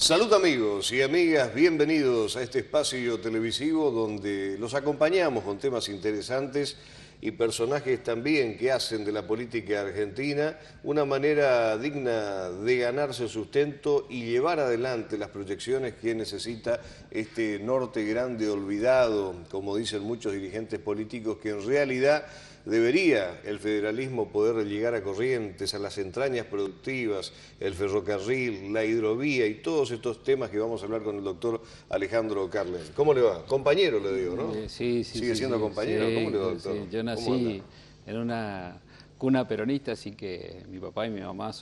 Salud amigos y amigas, bienvenidos a este espacio televisivo donde los acompañamos con temas interesantes y personajes también que hacen de la política argentina una manera digna de ganarse sustento y llevar adelante las proyecciones que necesita este norte grande olvidado, como dicen muchos dirigentes políticos, que en realidad debería el federalismo poder llegar a Corrientes, a las entrañas productivas, el ferrocarril, la hidrovía y todos estos temas que vamos a hablar con el doctor Alejandro Carlen. ¿Cómo le va? Compañero le digo, ¿no? Sí, ¿Sigue siendo compañero? sí, ¿Cómo le va, doctor? sí. Yo nací en una cuna peronista, así que mi papá y mi mamá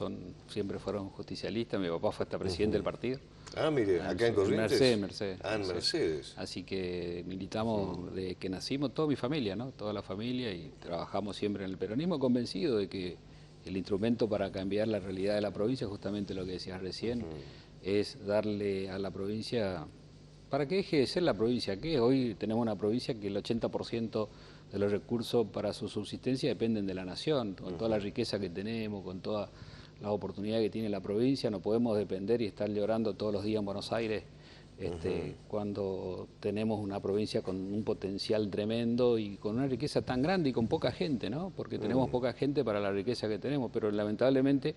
siempre fueron justicialistas. Mi papá fue hasta presidente del partido. Ah, mire, acá en Corrientes. Mercedes. Ah, en Mercedes. Así que militamos desde que nacimos, toda mi familia, ¿no? Toda la familia, y trabajamos siempre en el peronismo, convencido de que el instrumento para cambiar la realidad de la provincia, justamente lo que decías recién, es darle a la provincia, para que deje de ser la provincia que es. Hoy tenemos una provincia que el 80% de los recursos para su subsistencia dependen de la nación, con toda la riqueza que tenemos, con toda la oportunidad que tiene la provincia. No podemos depender y estar llorando todos los días en Buenos Aires cuando tenemos una provincia con un potencial tremendo y con una riqueza tan grande y con poca gente, ¿no? Porque tenemos poca gente para la riqueza que tenemos, pero lamentablemente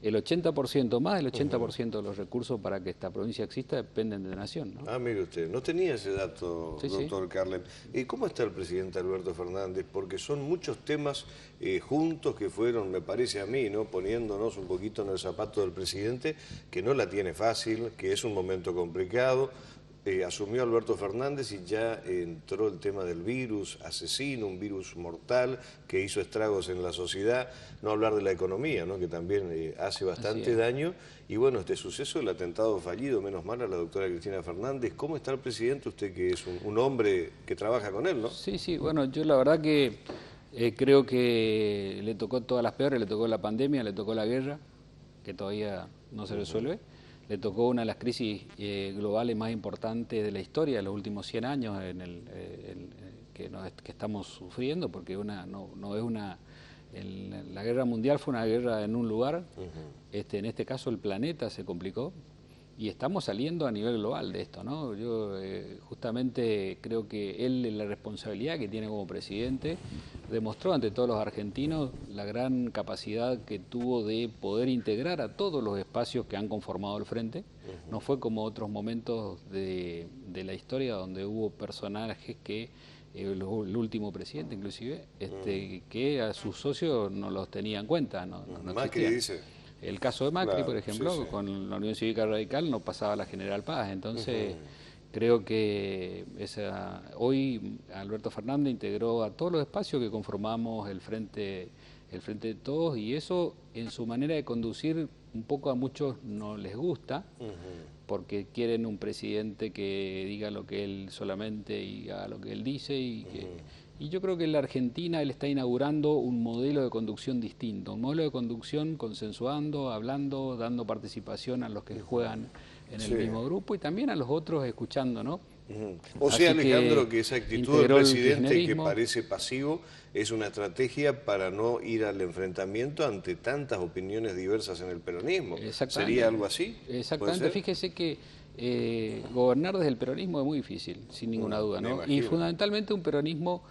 el 80%, más del 80% de los recursos para que esta provincia exista dependen de la nación, ¿no? Ah, mire usted, no tenía ese dato, Sí, doctor Carlen. ¿Cómo está el presidente Alberto Fernández? Porque son muchos temas juntos que fueron, me parece a mí, ¿no?, poniéndonos un poquito en el zapato del presidente, que no la tiene fácil, que es un momento complicado. Asumió Alberto Fernández y ya entró el tema del virus asesino, un virus mortal que hizo estragos en la sociedad. No hablar de la economía, ¿no?, que también hace bastante daño. Y bueno, este suceso, el atentado fallido, menos mal a la doctora Cristina Fernández. ¿Cómo está el presidente? Usted que es un hombre que trabaja con él, ¿no? Sí, bueno, yo la verdad que creo que le tocó todas las peores, le tocó la pandemia, le tocó la guerra, que todavía no se resuelve. Le tocó una de las crisis globales más importantes de la historia de los últimos 100 años que estamos sufriendo, porque la guerra mundial fue una guerra en un lugar. En este caso el planeta se complicó y estamos saliendo a nivel global de esto, ¿no? Yo justamente creo que él, en la responsabilidad que tiene como presidente, demostró ante todos los argentinos la gran capacidad que tuvo de poder integrar a todos los espacios que han conformado el Frente. No fue como otros momentos de la historia donde hubo personajes que, el último presidente inclusive, que a sus socios no los tenía en cuenta, no Macri dice. El caso de Macri, Claro, por ejemplo, sí. con la Unión Cívica Radical no pasaba la General Paz. Entonces, creo que hoy Alberto Fernández integró a todos los espacios que conformamos el Frente de Todos, y eso, en su manera de conducir, un poco a muchos no les gusta, porque quieren un presidente que diga lo que él solamente y haga lo que él dice, y yo creo que en la Argentina él está inaugurando un modelo de conducción distinto, un modelo de conducción consensuando, hablando, dando participación a los que juegan en el mismo grupo y también a los otros escuchando, ¿no? O sea, Así Alejandro, que esa actitud del integró el presidente, que kirchnerismo. parece pasivo, es una estrategia para no ir al enfrentamiento ante tantas opiniones diversas en el peronismo. ¿Sería algo así? Exactamente. Fíjese que gobernar desde el peronismo es muy difícil, sin ninguna duda, ¿no? Y fundamentalmente un peronismo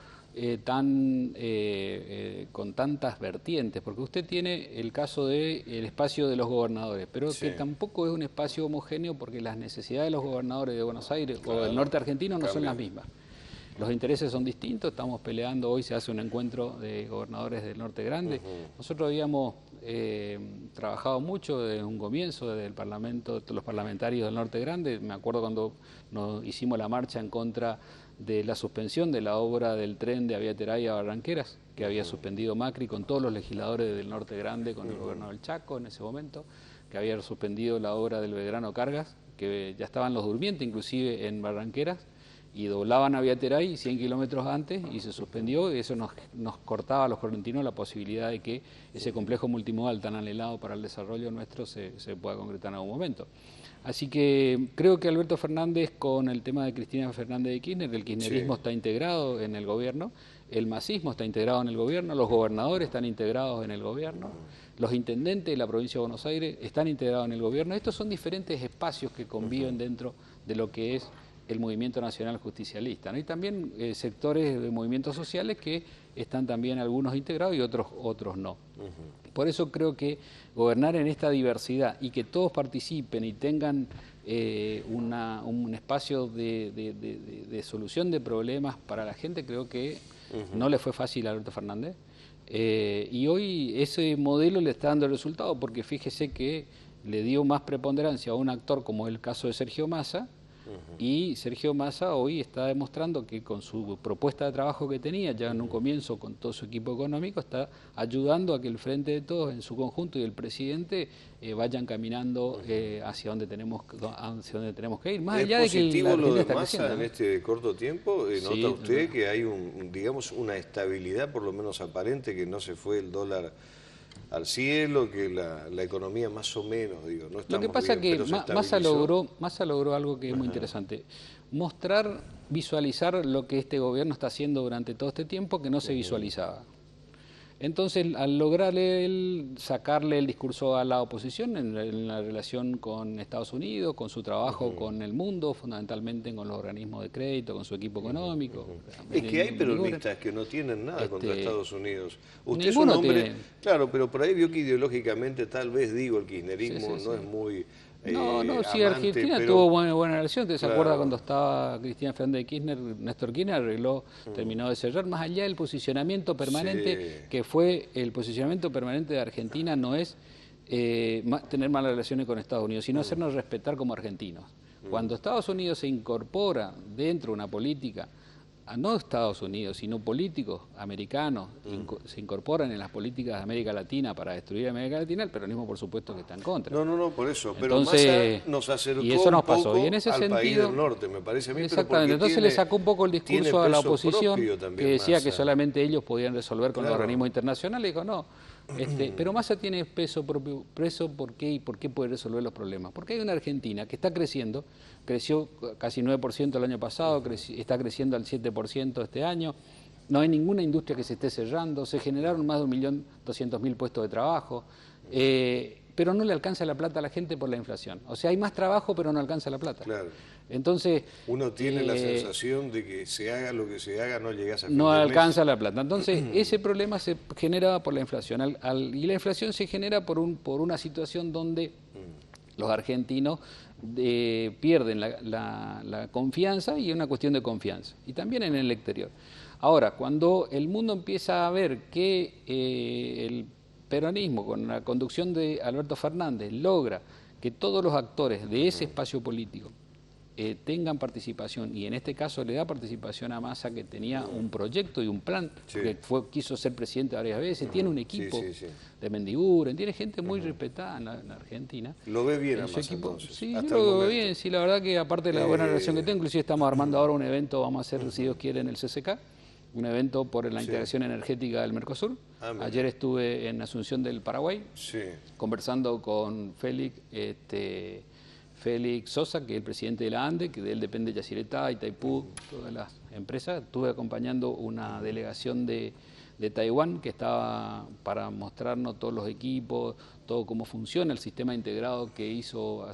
con tantas vertientes, porque usted tiene el caso del espacio de los gobernadores, pero que tampoco es un espacio homogéneo, porque las necesidades de los gobernadores de Buenos Aires o del norte argentino no son las mismas. Los intereses son distintos. Estamos peleando, hoy se hace un encuentro de gobernadores del norte grande. Nosotros habíamos trabajado mucho desde un comienzo, desde el Parlamento, los parlamentarios del norte grande. Me acuerdo cuando nos hicimos la marcha en contra de la suspensión de la obra del tren de Aviateray a Barranqueras, que había suspendido Macri con todos los legisladores del norte grande, con el gobernador del Chaco en ese momento, que había suspendido la obra del Belgrano Cargas, que ya estaban los durmientes inclusive en Barranqueras, y doblaban a Aviateray 100 kilómetros antes y se suspendió, y eso nos cortaba a los correntinos la posibilidad de que ese complejo multimodal tan anhelado para el desarrollo nuestro se pueda concretar en algún momento. Así que creo que Alberto Fernández, con el tema de Cristina Fernández de Kirchner, el kirchnerismo está integrado en el gobierno, el masismo está integrado en el gobierno, los gobernadores están integrados en el gobierno, los intendentes de la provincia de Buenos Aires están integrados en el gobierno. Estos son diferentes espacios que conviven dentro de lo que es el movimiento nacional justicialista, ¿no? Y también sectores de movimientos sociales que están también algunos integrados y otros no. Por eso creo que gobernar en esta diversidad y que todos participen y tengan un espacio de solución de problemas para la gente, creo que no le fue fácil a Alberto Fernández. Y hoy ese modelo le está dando el resultado, porque fíjese que le dio más preponderancia a un actor como el caso de Sergio Massa, y Sergio Massa hoy está demostrando que con su propuesta de trabajo que tenía ya en un comienzo con todo su equipo económico está ayudando a que el Frente de Todos en su conjunto y el presidente vayan caminando hacia donde tenemos que ir, más allá de que positivo lo de Massa creciendo, ¿no? en este corto tiempo. ¿Nota Sí, usted que hay digamos, una estabilidad por lo menos aparente, que no se fue el dólar al cielo, que la economía más o menos, digo, no estamos Lo que pasa es bien, que Massa logró algo que es muy interesante, visualizar lo que este gobierno está haciendo durante todo este tiempo que no se visualizaba. Entonces, al lograr sacarle el discurso a la oposición en la relación con Estados Unidos, con su trabajo con el mundo, fundamentalmente con los organismos de crédito, con su equipo económico. Es que hay peronistas que no tienen nada contra Estados Unidos. Usted es un ninguno hombre, tiene. claro, pero por ahí vio que ideológicamente tal vez, digo, el kirchnerismo no es muy No, sí, amante, Argentina pero tuvo buena relación. ¿Te se claro. acuerda cuando estaba Cristina Fernández de Kirchner, Néstor Kirchner arregló, terminó de cerrar, más allá del posicionamiento permanente, que fue el posicionamiento permanente de Argentina, no es tener malas relaciones con Estados Unidos, sino hacernos respetar como argentinos. Cuando Estados Unidos se incorpora dentro de una política, no Estados Unidos, sino políticos americanos se incorporan en las políticas de América Latina para destruir América Latina, el peronismo por supuesto que está en contra. No, por eso. Pero Entonces, Massa nos acercó y eso nos un poco pasó. Y en ese al sentido, país del norte, me parece a mí. Exactamente, entonces le sacó un poco el discurso a la oposición, que decía Massa, que solamente ellos podían resolver con los organismos internacionales. Dijo, no, pero Massa tiene peso propio. ¿Por qué? ¿Y por qué puede resolver los problemas? Porque hay una Argentina que está creciendo, creció casi 9% el año pasado, está creciendo al 7% este año, no hay ninguna industria que se esté cerrando, se generaron más de 1.200.000 puestos de trabajo, pero no le alcanza la plata a la gente por la inflación. O sea, hay más trabajo, pero no alcanza la plata. Claro. Entonces, uno tiene la sensación de que se haga lo que se haga, no llegas a fin no de alcanza mes. la plata. Entonces, ese problema se genera por la inflación. Y la inflación se genera por una situación donde los argentinos pierden la confianza, y es una cuestión de confianza. Y también en el exterior. Ahora, cuando el mundo empieza a ver que el peronismo, con la conducción de Alberto Fernández, logra que todos los actores de ese espacio político tengan participación, y en este caso le da participación a Massa, que tenía un proyecto y un plan, que quiso ser presidente varias veces, tiene un equipo de Mendiguren, tiene gente muy respetada en la Argentina. ¿Lo ve bien a Massa equipo? entonces? Sí, yo lo veo bien, sí, la verdad que aparte de la buena relación que tengo, inclusive estamos armando ahora un evento, vamos a hacer, si Dios quiere, en el CCK, un evento por la integración energética del Mercosur. Ayer estuve en Asunción del Paraguay, conversando con Félix Sosa, que es el presidente de la ANDE, que de él depende Yacyretá, Itaipú, todas las empresas. Estuve acompañando una delegación de Taiwán que estaba para mostrarnos todos los equipos, todo cómo funciona el sistema integrado que hizo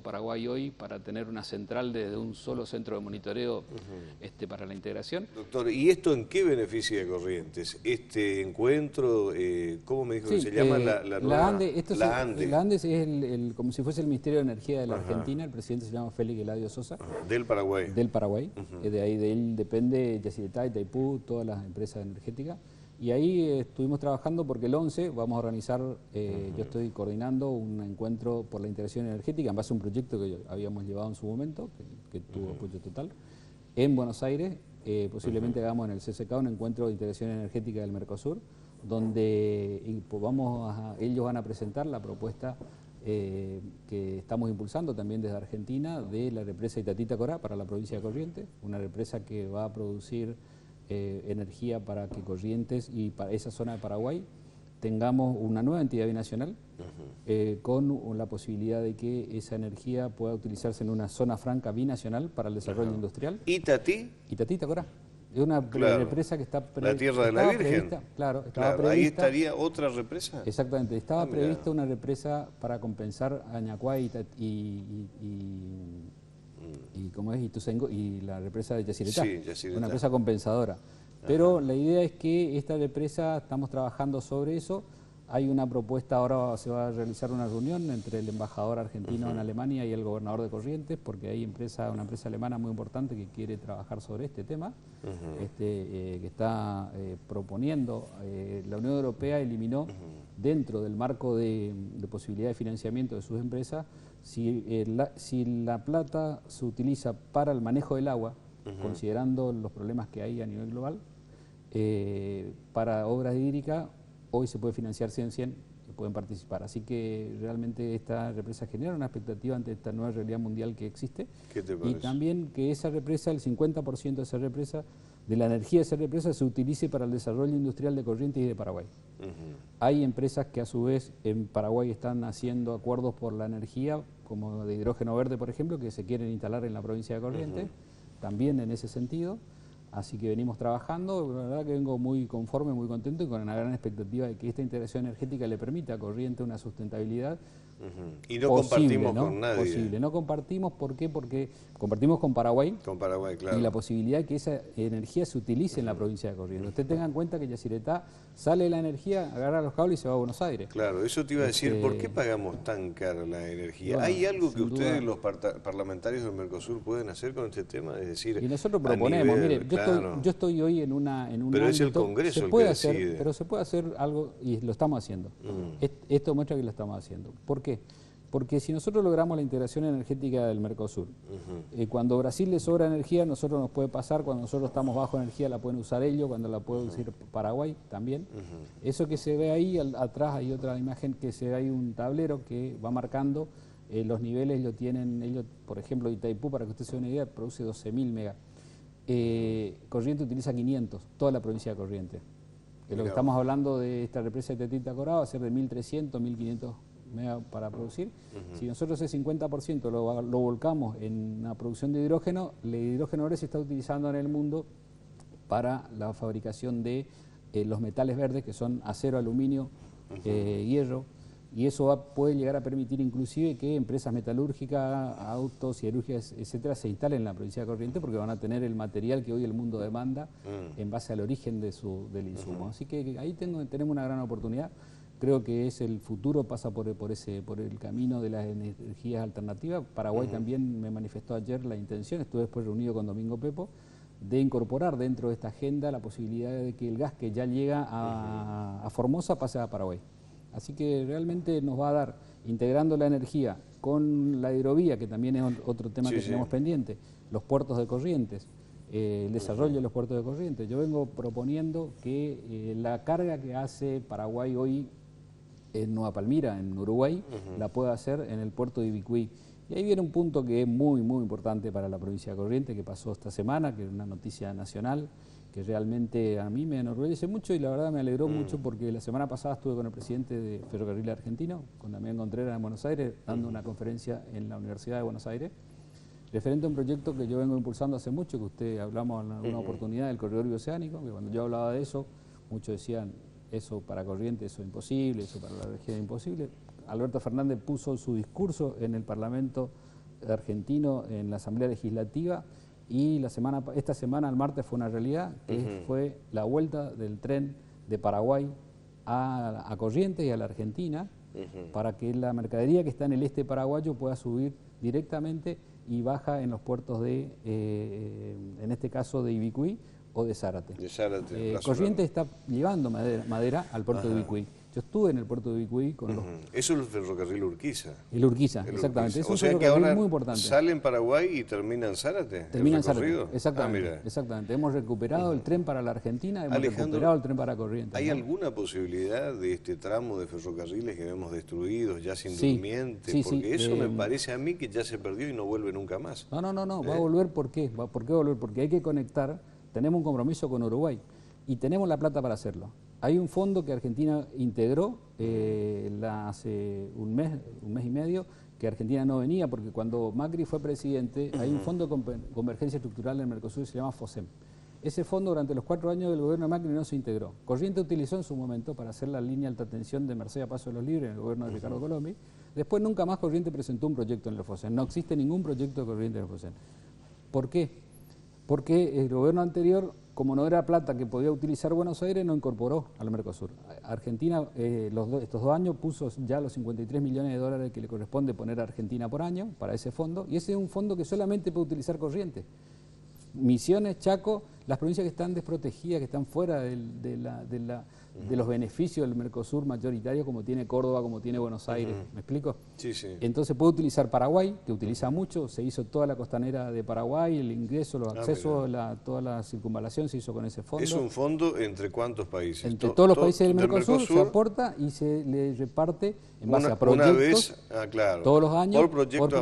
Paraguay hoy para tener una central desde un solo centro de monitoreo para la integración. Doctor, ¿y esto en qué beneficia a Corrientes? Este encuentro, ¿cómo me dijo que se llama la nueva? La ANDE. La ANDE es como si fuese el Ministerio de Energía de la Argentina. El presidente se llama Félix Eladio Sosa. Del Paraguay. Del Paraguay. De ahí de él depende Yacyretá, Itaipú, todas las empresas energéticas. Y ahí estuvimos trabajando porque el 11 vamos a organizar, yo estoy coordinando un encuentro por la integración energética en base a un proyecto que habíamos llevado en su momento, que tuvo apoyo total, en Buenos Aires. Posiblemente hagamos en el CCK un encuentro de integración energética del Mercosur, donde ellos van a presentar la propuesta que estamos impulsando también desde Argentina de la represa Itatí-Tacorá para la provincia de Corrientes, una represa que va a producir energía para que Corrientes y para esa zona de Paraguay tengamos una nueva entidad binacional con la posibilidad de que esa energía pueda utilizarse en una zona franca binacional para el desarrollo industrial. ¿Itatí? Itatí-Tacorá. Es una represa que está prevista. ¿La Tierra de la Virgen? Prevista, claro, estaba prevista. ¿Ahí estaría otra represa? Exactamente, estaba prevista una represa para compensar a Ñacuay ¿cómo es? Ituzaingó, y la represa de Yacyretá. Sí, Yacyretá. Una represa compensadora. Pero la idea es que esta represa, estamos trabajando sobre eso. Hay una propuesta, ahora se va a realizar una reunión entre el embajador argentino en Alemania y el gobernador de Corrientes, porque hay una empresa alemana muy importante que quiere trabajar sobre este tema, que está proponiendo. La Unión Europea eliminó dentro del marco de posibilidad de financiamiento de sus empresas, si la plata se utiliza para el manejo del agua, considerando los problemas que hay a nivel global, para obras hídricas, hoy se puede financiar 100-100 y pueden participar. Así que realmente esta represa genera una expectativa ante esta nueva realidad mundial que existe. ¿Qué te parece? Y también que esa represa, el 50% de esa represa, de la energía de esa represa, se utilice para el desarrollo industrial de Corrientes y de Paraguay. Hay empresas que a su vez en Paraguay están haciendo acuerdos por la energía, como de hidrógeno verde, por ejemplo, que se quieren instalar en la provincia de Corrientes, también en ese sentido. Así que venimos trabajando, la verdad que vengo muy conforme, muy contento y con una gran expectativa de que esta integración energética le permita a Corrientes una sustentabilidad y no posible, compartimos con nadie. Posible. No compartimos, ¿por qué? Porque compartimos con Paraguay. Con Paraguay, claro. Y la posibilidad de que esa energía se utilice en la provincia de Corrientes. Usted tenga en cuenta que Yacyretá sale la energía, agarra los cables y se va a Buenos Aires. Claro, eso te iba a decir, ¿por qué pagamos tan cara la energía? Bueno, ¿hay algo que ustedes, los parlamentarios del Mercosur, pueden hacer con este tema? Es decir, y nosotros proponemos, mire, yo estoy hoy en un pero ámbito, es el Congreso el que decide. Pero se puede hacer algo y lo estamos haciendo. Esto muestra que lo estamos haciendo. ¿Por qué? Porque si nosotros logramos la integración energética del Mercosur, cuando Brasil le sobra energía, nosotros nos puede pasar, cuando nosotros estamos bajo energía la pueden usar ellos, cuando la puede usar Paraguay también. Eso que se ve ahí, atrás hay otra imagen que se ve ahí, un tablero que va marcando los niveles, lo tienen ellos, por ejemplo, Itaipú, para que usted se dé una idea, produce 12.000 megas. Corrientes utiliza 500, toda la provincia de Corrientes. Lo que estamos hablando de esta represa de Tetita Corá va a ser de 1.300, 1.500 megas para producir. Si nosotros ese 50% lo volcamos en la producción de hidrógeno, el hidrógeno ahora se está utilizando en el mundo para la fabricación de los metales verdes, que son acero, aluminio, hierro, y eso puede llegar a permitir inclusive que empresas metalúrgicas, autos, siderúrgicas, etcétera, se instalen en la provincia de Corrientes, porque van a tener el material que hoy el mundo demanda en base al origen del insumo. Así que ahí tenemos una gran oportunidad. Creo que es el futuro, pasa por el camino de las energías alternativas. Paraguay también me manifestó ayer la intención, estuve después reunido con Domingo Pepo, de incorporar dentro de esta agenda la posibilidad de que el gas que ya llega a Formosa pase a Paraguay. Así que realmente nos va a dar, integrando la energía con la hidrovía, que también es otro tema que tenemos pendiente, los puertos de Corrientes, el desarrollo de los puertos de Corrientes. Yo vengo proponiendo que la carga que hace Paraguay hoy en Nueva Palmira, en Uruguay, la pueda hacer en el puerto de Ibicuí. Y ahí viene un punto que es muy, muy importante para la provincia de Corrientes, que pasó esta semana, que es una noticia nacional, que realmente a mí me enorgullece mucho y la verdad me alegró mucho, porque la semana pasada estuve con el presidente de Ferrocarril Argentino, con Damián Contreras, en Buenos Aires, dando una conferencia en la Universidad de Buenos Aires, referente a un proyecto que yo vengo impulsando hace mucho, que usted hablamos en alguna oportunidad, del corredor bioceánico, que cuando yo hablaba de eso, muchos decían, eso para Corrientes, eso es imposible, eso para la región es imposible. Alberto Fernández puso su discurso en el Parlamento argentino, en la Asamblea Legislativa, y esta semana, el martes, fue una realidad, que fue la vuelta del tren de Paraguay a Corrientes y a la Argentina, para que la mercadería que está en el este paraguayo pueda subir directamente y baja en los puertos de, en este caso, de Ibicuí o de Zárate. Corrientes está llevando madera al puerto de Ibicuí. Yo estuve en el puerto de Ibicuí con los... Eso es el ferrocarril Urquiza. El Urquiza, exactamente. Es un ferrocarril que ahora muy importante. ¿Sale en Paraguay y termina en Zárate? Termina en Zárate, exactamente. Exactamente. Hemos recuperado el tren para la Argentina, hemos recuperado el tren para Corrientes. ¿Hay alguna posibilidad de este tramo de ferrocarriles que vemos destruidos, ya sin durmiente? Porque eso me parece a mí que ya se perdió y no vuelve nunca más. No, va a volver. ¿Por qué? ¿Por qué va a volver? Porque hay que conectar, tenemos un compromiso con Uruguay y tenemos la plata para hacerlo. Hay un fondo que Argentina integró hace un mes y medio, que Argentina no venía, porque cuando Macri fue presidente, hay un fondo de convergencia estructural en el Mercosur que se llama FOSEM. Ese fondo durante los 4 años del gobierno de Macri no se integró. Corrientes utilizó en su momento para hacer la línea alta tensión de Mercedes a Paso de los Libres en el gobierno de Ricardo Colombi. Después nunca más Corrientes presentó un proyecto en el FOSEN. No existe ningún proyecto de Corrientes en el FOSEN. ¿Por qué? Porque el gobierno anterior, como no era plata que podía utilizar Buenos Aires, no incorporó al Mercosur. Argentina estos 2 años puso ya los 53 millones de dólares que le corresponde poner a Argentina por año para ese fondo, y ese es un fondo que solamente puede utilizar Corrientes. Misiones, Chaco, las provincias que están desprotegidas, que están fuera de los beneficios del Mercosur mayoritario, como tiene Córdoba, como tiene Buenos Aires. ¿Me explico? Sí, sí. Entonces puede utilizar Paraguay, que utiliza mucho, se hizo toda la costanera de Paraguay, el ingreso, los accesos, toda la circunvalación se hizo con ese fondo. ¿Es un fondo entre cuántos países? Entre todos los países del Mercosur se aporta y se le reparte en base a proyectos claro, todos los años por proyecto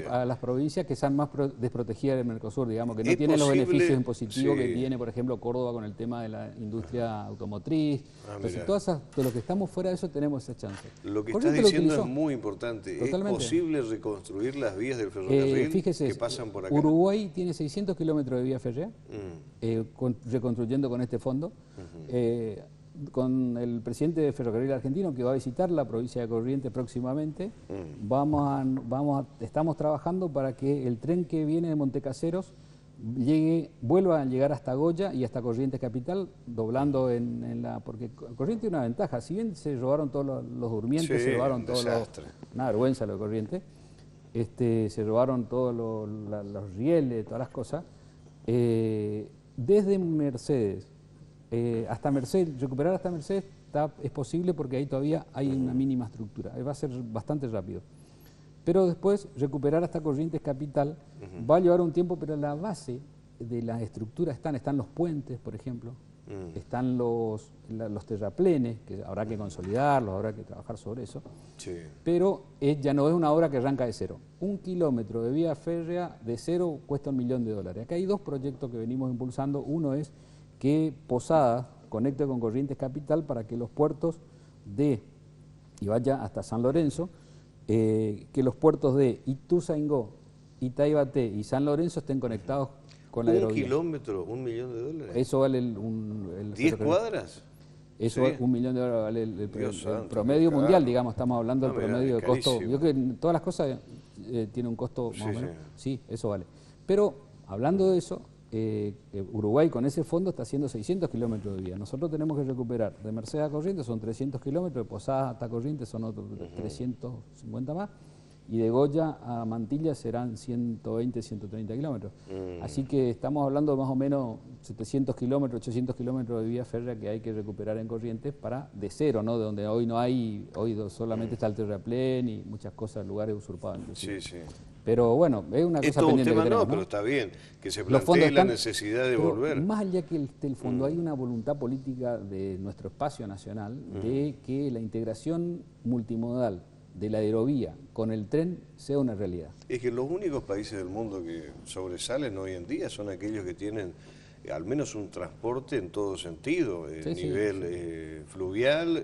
a las provincias que están más desprotegidas del Mercosur, digamos, que no tienen los beneficios impositivos que tiene, por ejemplo, Córdoba con el tema de la industria automotriz. Entonces, de lo que estamos fuera de eso tenemos esa chance. Lo que estás diciendo es muy importante. Totalmente. ¿Es posible reconstruir las vías del ferrocarril que pasan por acá? Uruguay tiene 600 kilómetros de vía férrea, reconstruyendo con este fondo. Con el presidente de Ferrocarril Argentino, que va a visitar la provincia de Corrientes próximamente, estamos trabajando para que el tren que viene de Montecaseros vuelva a llegar hasta Goya y hasta Corrientes Capital, doblando porque Corrientes tiene una ventaja, si bien se robaron todos los durmientes, se robaron todos una vergüenza lo de Corrientes, se robaron todos los rieles, todas las cosas, desde Mercedes hasta Mercedes, recuperar hasta Mercedes es posible porque ahí todavía hay una mínima estructura, va a ser bastante rápido. Pero después recuperar hasta Corrientes Capital va a llevar un tiempo, pero la base de la estructura están los puentes, por ejemplo, están los terraplenes, que habrá que consolidarlos, habrá que trabajar sobre eso, pero ya no es una obra que arranca de cero. 1 kilómetro de vía férrea de cero cuesta $1 millón. Acá hay 2 proyectos que venimos impulsando. Uno es que Posadas conecte con Corrientes Capital para que los puertos y vaya hasta San Lorenzo, que los puertos de Ituzaingó, Itaibate y San Lorenzo estén conectados con la aerovía. ¿1 kilómetro, $1 millón? Eso vale el ¿10 cuadras? Eso ¿sí? $1 millón vale el promedio mundial, digamos, estamos hablando del promedio de costo. Yo creo que todas las cosas tienen un costo más o menos. Sí, eso vale. Pero hablando de eso, Uruguay con ese fondo está haciendo 600 kilómetros de vía. Nosotros tenemos que recuperar de Mercedes a Corrientes, son 300 kilómetros, de Posadas hasta Corrientes son otros 350 más, y de Goya a Mantilla serán 120, 130 kilómetros. Así que estamos hablando de más o menos 700 kilómetros, 800 kilómetros de vía férrea que hay que recuperar en Corrientes de cero, ¿no? De donde hoy no hay, hoy solamente está el terraplén y muchas cosas, lugares usurpados inclusive. Sí, sí. Pero bueno, es una cosa pendiente que tenemos, ¿no? Pero está bien, que se plantee la necesidad de volver. Más allá que el fondo, hay una voluntad política de nuestro espacio nacional de que la integración multimodal de la aerovía con el tren sea una realidad. Es que los únicos países del mundo que sobresalen hoy en día son aquellos que tienen al menos un transporte en todo sentido, nivel fluvial,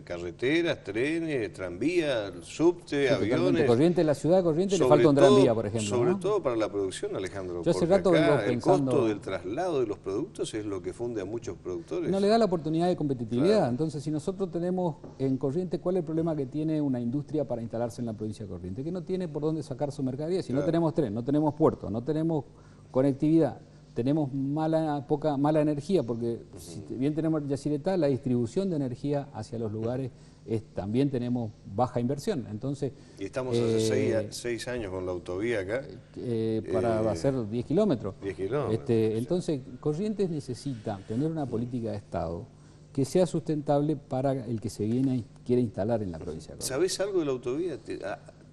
carreteras, trenes, tranvía, subte, aviones. Corrientes, la ciudad de Corrientes le falta un tranvía, por ejemplo. Sobre todo para la producción, Alejandro. Yo hace rato vengo pensando, el costo del traslado de los productos es lo que funde a muchos productores. No le da la oportunidad de competitividad. Claro. Entonces, si nosotros tenemos en Corrientes, ¿cuál es el problema que tiene una industria para instalarse en la provincia de Corrientes? Que no tiene por dónde sacar su mercadería. Si no tenemos tren, no tenemos puerto, no tenemos conectividad, tenemos mala energía, porque si bien tenemos Yacyretá, la distribución de energía hacia los lugares también tenemos baja inversión. Entonces, y estamos hace 6 años con la autovía acá. Para hacer 10 kilómetros. 10 kilómetros. Entonces, Corrientes necesita tener una política de Estado que sea sustentable para el que quiere instalar en la provincia de Corrientes. ¿Sabés algo de la autovía?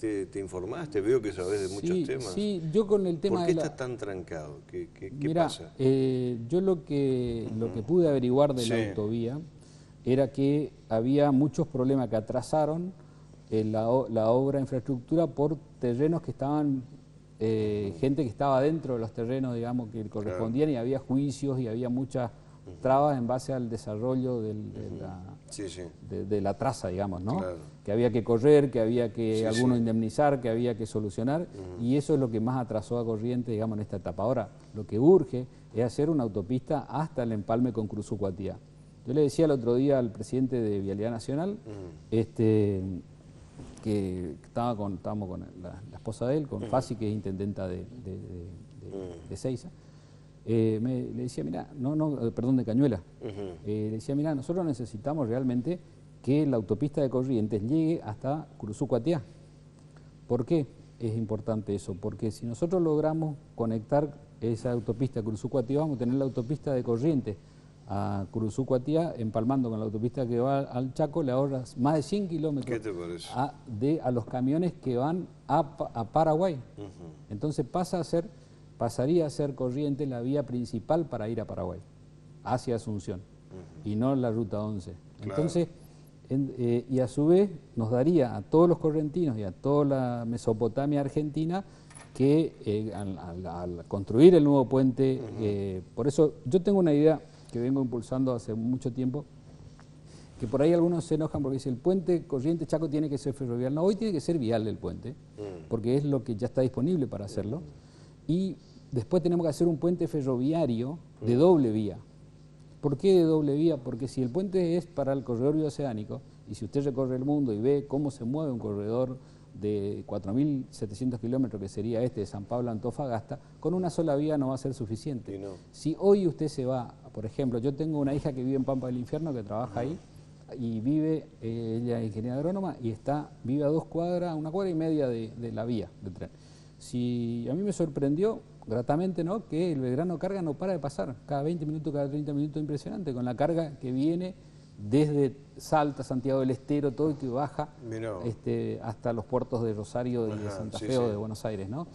¿Te informaste? Veo que sabés de muchos temas. Sí, yo con el tema ¿Por qué está tan trancado? ¿Qué pasa? Yo lo que pude averiguar de la autovía era que había muchos problemas que atrasaron la obra de infraestructura por terrenos que estaban, gente que estaba dentro de los terrenos, digamos, que correspondían, y había juicios y había muchas trabas en base al desarrollo de la traza, digamos, ¿no? Claro. Que había que correr, que había que algunos indemnizar, que había que solucionar, y eso es lo que más atrasó a Corrientes, digamos, en esta etapa. Ahora, lo que urge es hacer una autopista hasta el empalme con Cruzú-Cuatiá. Yo le decía el otro día al presidente de Vialidad Nacional, que estábamos con la esposa de él, con Fasi, que es intendenta de Seiza. Le decía, mira, perdón, de Cañuelas. Le decía, mira, nosotros necesitamos realmente que la autopista de Corrientes llegue hasta Cruzú-Cuatiá. ¿Por qué es importante eso? Porque si nosotros logramos conectar esa autopista Cruzú-Cuatiá, vamos a tener la autopista de Corrientes a Cruzú-Cuatiá, empalmando con la autopista que va al Chaco, le ahorras más de 100 kilómetros. ¿Qué te parece? A los camiones que van a Paraguay. Entonces pasaría a ser Corrientes la vía principal para ir a Paraguay, hacia Asunción, y no la ruta 11. Claro. Entonces, y a su vez nos daría a todos los correntinos y a toda la Mesopotamia argentina que al construir el nuevo puente, por eso yo tengo una idea que vengo impulsando hace mucho tiempo, que por ahí algunos se enojan porque dicen el puente Corrientes-Chaco tiene que ser ferroviario. No, hoy tiene que ser vial el puente, porque es lo que ya está disponible para hacerlo, y después tenemos que hacer un puente ferroviario de doble vía. ¿Por qué de doble vía? Porque si el puente es para el corredor bioceánico, y si usted recorre el mundo y ve cómo se mueve un corredor de 4.700 kilómetros, que sería de San Pablo a Antofagasta, con una sola vía no va a ser suficiente. No. Si hoy usted se va, por ejemplo, yo tengo una hija que vive en Pampa del Infierno, que trabaja ahí, y vive, ella es ingeniera agrónoma, y vive a una cuadra y media de la vía de tren. A mí me sorprendió gratamente, ¿no?, que el Belgrano Carga no para de pasar, cada 20 minutos, cada 30 minutos, impresionante, con la carga que viene desde Salta, Santiago del Estero, todo, y que baja hasta los puertos de Rosario y de Santa Fe o de Buenos Aires, ¿no?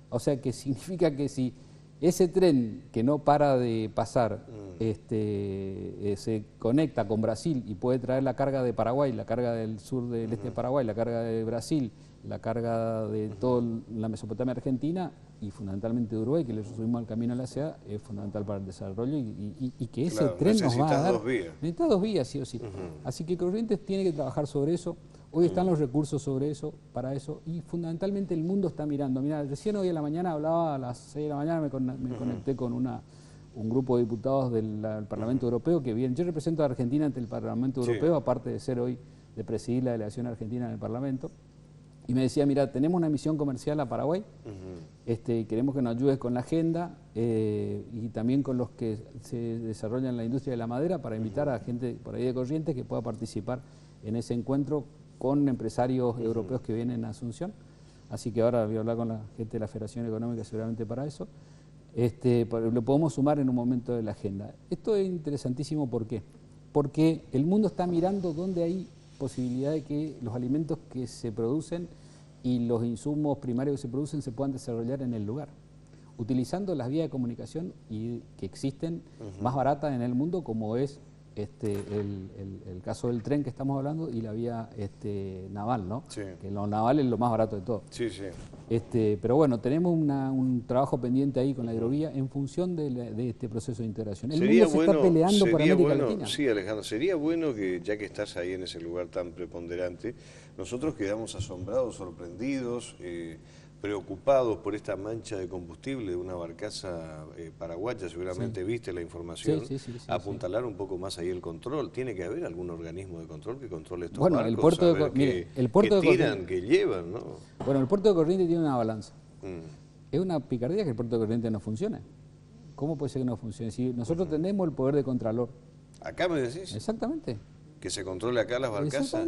O sea, que significa que si ese tren que no para de pasar se conecta con Brasil y puede traer la carga de Paraguay, la carga del sur del este de Paraguay, la carga de Brasil, la carga de toda la Mesopotamia argentina y fundamentalmente de Uruguay, que le subimos al camino a la SEA, es fundamental para el desarrollo y que ese tren nos va a dar... Necesita dos vías, sí o sí. Así que Corrientes tiene que trabajar sobre eso. Hoy están los recursos sobre eso, para eso, y fundamentalmente el mundo está mirando. Mira, recién hoy en la mañana hablaba, a las 6 de la mañana me conecté con un grupo de diputados del Parlamento Europeo que vienen. Yo represento a Argentina ante el Parlamento Europeo, aparte de ser hoy, de presidir la delegación argentina en el Parlamento. Y me decía, mira, tenemos una misión comercial a Paraguay, queremos que nos ayudes con la agenda y también con los que se desarrollan en la industria de la madera para invitar a gente por ahí de Corrientes que pueda participar en ese encuentro con empresarios europeos que vienen a Asunción. Así que ahora voy a hablar con la gente de la Federación Económica seguramente para eso. Lo podemos sumar en un momento de la agenda. Esto es interesantísimo, ¿por qué? Porque el mundo está mirando dónde hay posibilidad de que los alimentos que se producen y los insumos primarios que se producen se puedan desarrollar en el lugar, utilizando las vías de comunicación que existen más baratas en el mundo, como es el caso del tren que estamos hablando y la vía naval, ¿no? Sí. Que lo naval es lo más barato de todo. Sí, sí. Pero bueno, tenemos un trabajo pendiente ahí con la hidrovía en función de este proceso de integración. El mundo se está peleando por América Latina. Sí, Alejandro, sería bueno que, ya que estás ahí en ese lugar tan preponderante, nosotros quedamos asombrados, sorprendidos, preocupados por esta mancha de combustible de una barcaza paraguaya, seguramente viste la información, apuntalar un poco más ahí el control. Tiene que haber algún organismo de control que controle estos barcos, el puerto que llevan, ¿no? Bueno, el puerto de Corrientes tiene una balanza. Es una picardía que el puerto de Corrientes no funcione. ¿Cómo puede ser que no funcione? Si nosotros tenemos el poder de contralor. ¿Acá me decís? Exactamente. Que se controle acá las barcazas.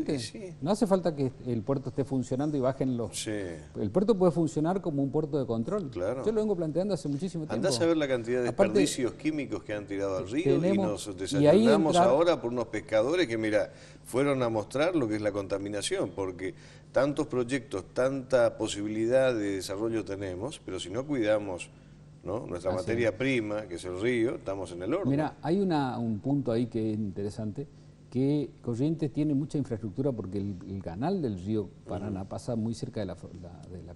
No hace falta que el puerto esté funcionando y bajen los... Sí. El puerto puede funcionar como un puerto de control. Claro. Yo lo vengo planteando hace muchísimo tiempo. Andás a ver la cantidad de desperdicios químicos que han tirado al río y nos desayunamos ahora por unos pescadores que, mira, fueron a mostrar lo que es la contaminación, porque tantos proyectos, tanta posibilidad de desarrollo tenemos, pero si no cuidamos, ¿no?, nuestra materia prima, que es el río, estamos en el horno. Mira, hay un punto ahí que es interesante, que Corrientes tiene mucha infraestructura porque el canal del río Paraná pasa muy cerca de la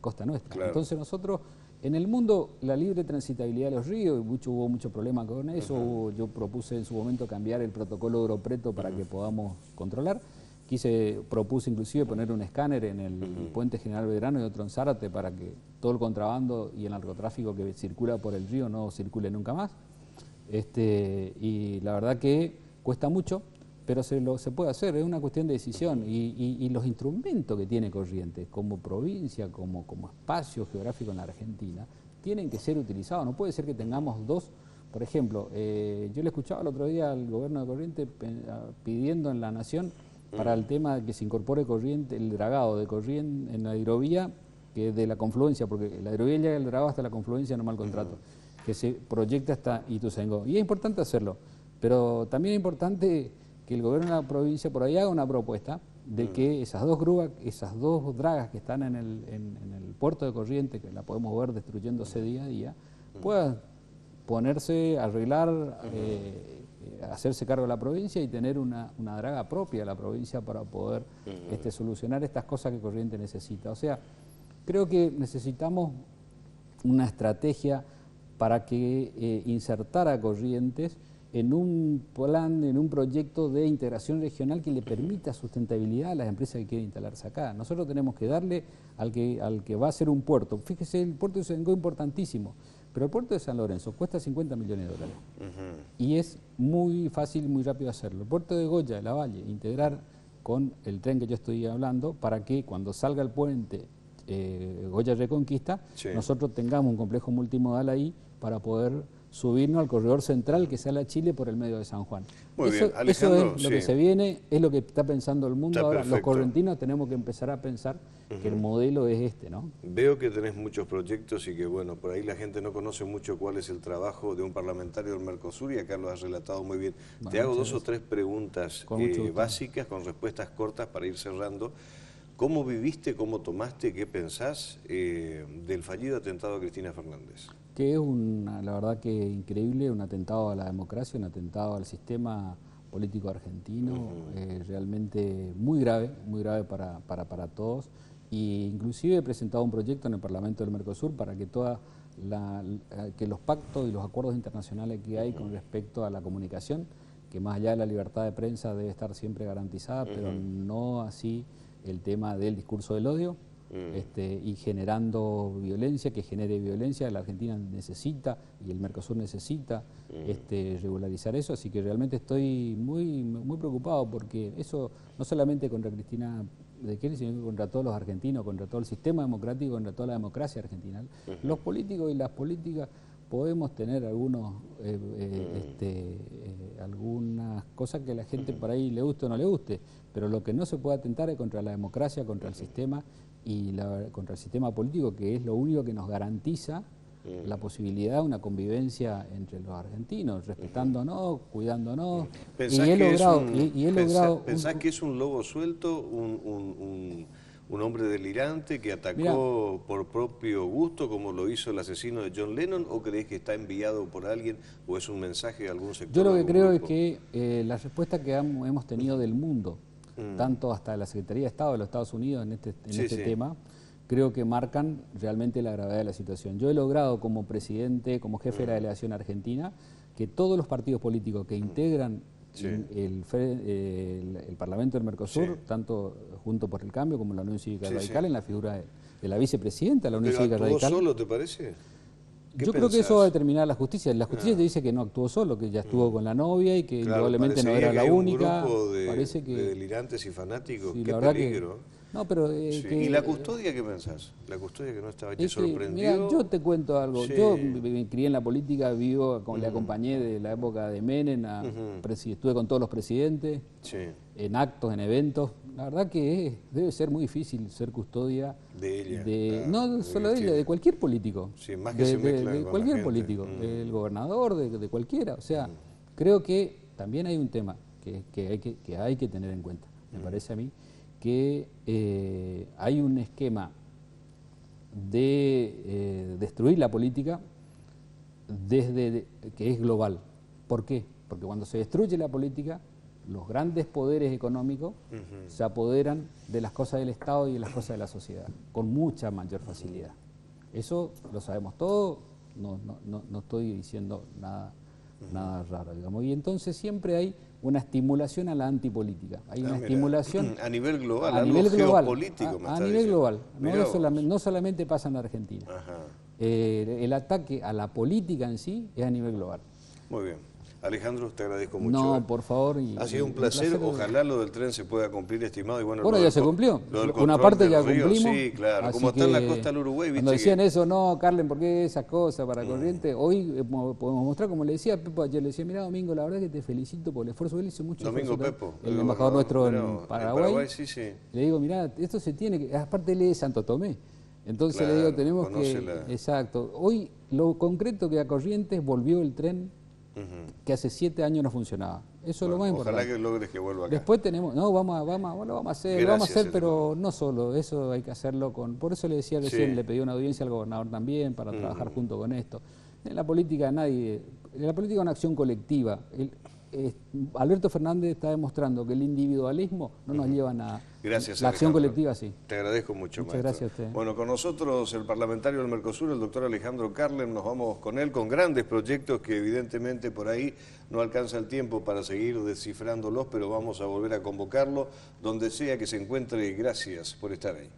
costa nuestra. Claro. Entonces nosotros, en el mundo, la libre transitabilidad de los ríos, hubo mucho problema con eso. Yo propuse en su momento cambiar el protocolo Europreto para que podamos controlar. Propuse inclusive poner un escáner en el puente General Belgrano y otro en Zárate para que todo el contrabando y el narcotráfico que circula por el río no circule nunca más. Y la verdad que cuesta mucho, pero se puede hacer, es una cuestión de decisión. Y los instrumentos que tiene Corrientes como provincia, como espacio geográfico en la Argentina, tienen que ser utilizados. No puede ser que tengamos dos. Por ejemplo, yo le escuchaba el otro día al gobierno de Corrientes pidiendo en la Nación para el tema de que se incorpore Corrientes, el dragado de Corrientes en la hidrovía, que de la confluencia, porque la hidrovía llega el dragado hasta la confluencia, no mal contrato, que se proyecta hasta Ituzaingó. Y es importante hacerlo, pero también es importante que el gobierno de la provincia por ahí haga una propuesta de que esas dos grúas, esas dos dragas que están en el puerto de Corrientes, que la podemos ver destruyéndose día a día, puedan ponerse, arreglar, hacerse cargo de la provincia y tener una draga propia de la provincia para poder solucionar estas cosas que Corrientes necesita. O sea, creo que necesitamos una estrategia para que insertara a Corrientes en un plan, en un proyecto de integración regional que le permita sustentabilidad a las empresas que quieren instalarse acá. Nosotros tenemos que darle al que va a ser un puerto. Fíjese, el puerto de Ituzaingó es importantísimo, pero el puerto de San Lorenzo cuesta 50 millones de dólares. Y es muy fácil y muy rápido hacerlo. El puerto de Goya, de la Valle, integrar con el tren que yo estoy hablando para que cuando salga el puente Goya Reconquista, nosotros tengamos un complejo multimodal ahí para poder subirnos al corredor central que sale a Chile por el medio de San Juan. Muy bien, Alejandro, eso es lo que se viene, es lo que está pensando el mundo. Está ahora. perfecto. Los correntinos tenemos que empezar a pensar que el modelo es este, ¿no? Veo que tenés muchos proyectos y que, bueno, por ahí la gente no conoce mucho cuál es el trabajo de un parlamentario del Mercosur y acá lo has relatado muy bien. Bueno, te hago dos o tres preguntas básicas con respuestas cortas para ir cerrando. ¿Cómo viviste, cómo tomaste, qué pensás del fallido atentado a Cristina Fernández? Que es la verdad que increíble, un atentado a la democracia, un atentado al sistema político argentino, realmente muy grave para todos. Y inclusive he presentado un proyecto en el Parlamento del Mercosur para que que los pactos y los acuerdos internacionales que hay con respecto a la comunicación, que más allá de la libertad de prensa debe estar siempre garantizada, pero no así el tema del discurso del odio, y generando violencia, que genere violencia. La Argentina necesita y el Mercosur necesita regularizar eso, así que realmente estoy muy preocupado porque eso no solamente contra Cristina de Kirchner, sino contra todos los argentinos, contra todo el sistema democrático, contra toda la democracia argentina. Los políticos y las políticas podemos tener algunas cosas que a la gente por ahí le guste o no le guste, pero lo que no se puede atentar es contra la democracia, contra el sistema y contra el sistema político, que es lo único que nos garantiza la posibilidad de una convivencia entre los argentinos, respetándonos, cuidándonos. ¿Pensás que es un lobo suelto, un hombre delirante que atacó por propio gusto, como lo hizo el asesino de John Lennon, o crees que está enviado por alguien o es un mensaje de algún sector? Yo lo que creo es que la respuesta que hemos tenido del mundo, tanto hasta la Secretaría de Estado de los Estados Unidos en este tema, creo que marcan realmente la gravedad de la situación. Yo he logrado como presidente, como jefe de la delegación argentina, que todos los partidos políticos que integran el Parlamento del Mercosur, tanto Junto por el Cambio como la Unión Cívica Radical, en la figura de la vicepresidenta de la Unión Cívica Radical. ¿Actuó solo, te parece? Yo creo que eso va a determinar la justicia. La justicia te dice que no actuó solo, que ya estuvo con la novia y que probablemente no era la única. Un grupo parece que de delirantes y fanáticos. Sí, qué peligro. No, pero, ¿Y la custodia qué pensás? ¿La custodia que no estaba? ¿Te sorprendió? Mira, yo te cuento algo. Yo me crié en la política, le acompañé de la época de Menem, estuve con todos los presidentes, en actos, en eventos. La verdad que debe ser muy difícil ser custodia de ella. No solo de ella, de cualquier político. Sí, más que se mezcla de con cualquier la gente. político, del gobernador, de cualquiera. O sea, creo que también hay un tema que hay que tener en cuenta, me parece a mí, que hay un esquema de destruir la política que es global. ¿Por qué? Porque cuando se destruye la política, los grandes poderes económicos se apoderan de las cosas del Estado y de las cosas de la sociedad, con mucha mayor facilidad. Eso lo sabemos todos, no estoy diciendo nada raro, digamos. Y entonces siempre hay una estimulación a la antipolítica. Hay una estimulación a nivel global, a nivel global, geopolítico, a nivel global. No solamente pasa en Argentina. El ataque a la política en sí es a nivel global. Muy bien. Alejandro, te agradezco mucho. No, por favor. Ha sido un placer. Ojalá lo del tren se pueda cumplir, estimado. Y bueno, ya se cumplió. Una parte ya cumplimos. Sí, claro. Como está en la costa del Uruguay, ¿viste? Cuando decían eso, no, Carlen, ¿por qué esas cosas para Corrientes? Hoy podemos mostrar, como le decía a Pepo ayer, le decía, mira, Domingo, la verdad que te felicito por el esfuerzo. Él hizo mucho Domingo esfuerzo. Pepo. El embajador nuestro en Paraguay. Sí, sí. Le digo, mira, esto se tiene que... Aparte él es de Santo Tomé. Entonces claro, le digo, tenemos que... Exacto. Hoy lo concreto que a Corrientes volvió el tren que hace 7 años no funcionaba. Eso es lo más importante. Ojalá que logres que vuelva acá. Después tenemos, lo vamos a hacer, pero no solo, eso hay que hacerlo con... Por eso le decía recién, le pedí una audiencia al gobernador también para trabajar junto con esto. En la política es una acción colectiva. Alberto Fernández está demostrando que el individualismo no nos lleva a nada. Gracias, la acción Alejandro. colectiva sí. Te agradezco mucho, Muchas gracias a usted. Bueno, con nosotros el parlamentario del Mercosur, el doctor Alejandro Carlen, nos vamos con él con grandes proyectos que evidentemente por ahí no alcanza el tiempo para seguir descifrándolos, pero vamos a volver a convocarlo donde sea que se encuentre. Gracias por estar ahí.